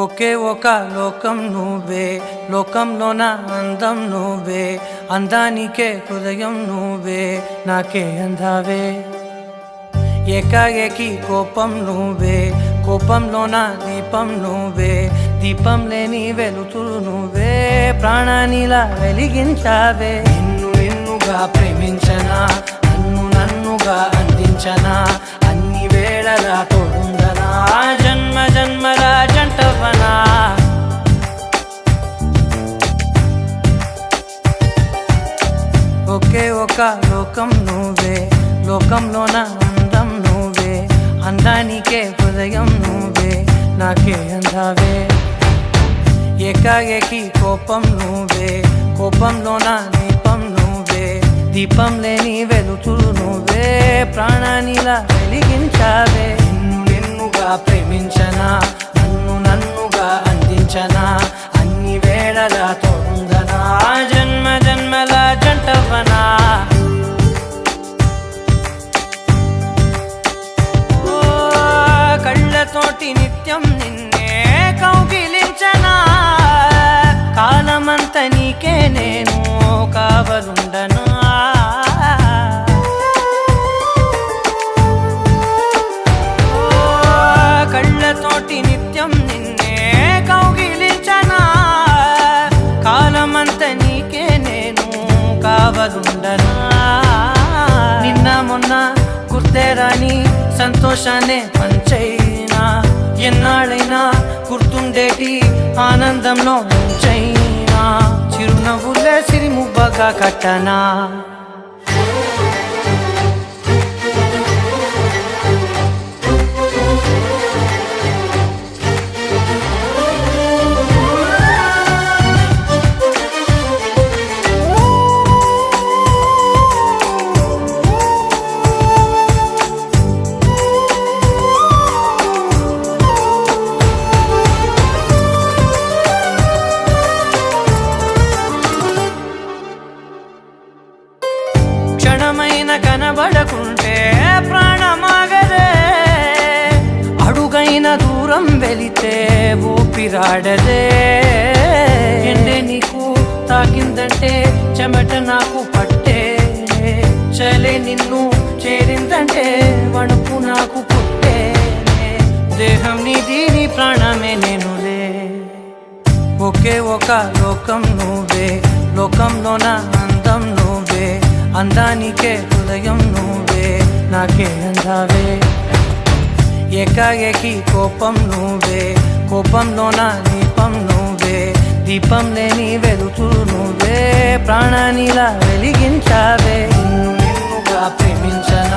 ఒకే ఒక లోకం నువ్వే, లోకంలోన అందం నువ్వే, అందానికే హృదయం నువ్వే, నాకే అందావే. ఏకాఏకి కోపం నువ్వే, కోపంలోన దీపం నువ్వే, దీపం లేని వెలుతురు నువ్వే, ప్రాణానిలా వెలిగించావే. నిన్ను నిన్నుగా ప్రేమించనా, నన్నుగా అందించనా, అన్ని వేళలా తోడుందనా, జన్మ జన్మల జంటవనా. ఒకే ఒక లోకం నువ్వే, లోకంలోన అందం నువ్వే, అందానికే హృదయం నువ్వే, నాకే అందావే. ఏకాఏకి కోపం నువ్వే, కోపంలోన దీపం నువ్వే, దీపం లేని వెలుతురు నువ్వే, ప్రాణానిలా వెలిగించావే. నిన్ను నిన్నుగా ప్రేమించనా, నన్నుగా అందించనా, అన్ని వేళలా తోడుందనా, జన్మ జన్మల జంటవనా. కళ్ళతోటి నిత్యం నిన్నే కౌగిలించనా, కాలమంత నీకే నేను కావలుండనా. కళ్ళతోటి నిత్యం నిన్నే కౌగిలించనా, కాలమంత నీకే నేను కావలుండనా. నిన్న మొన్న గుర్తేరాని సంతోషాన్ని పంచైనా, ఎన్నాళ్ళైనా గుర్తుండేటి ఆనందంలో ముంచైనా, చిరునవ్వులే సిరిముబ్బగా కట్టనా. క్షణమైన కనబడకుంటే ప్రాణమాగదే, అడుగైన దూరం వెళితే ఊపిరాడదే. ఎండే నీకు తాకిందంటే చెమట నాకు పట్టే, చలే నిన్ను చేరిందంటే వణుకు నాకు పుట్టే, దేహం నీది నీ ప్రాణమే నేనులే. ఒకే ఒక లోకం నువ్వే, లోకంలోన అందం నువ్వే, అందానికే హృదయం నువ్వే, నాకే అందావే. ఏకాఏకి కోపం నువ్వే, కోపంలోన దీపం నువ్వే, దీపం లేని వెలుతురు నువ్వే, ప్రాణానిలా వెలిగించావే. నిన్నుగా ప్రేమించనా,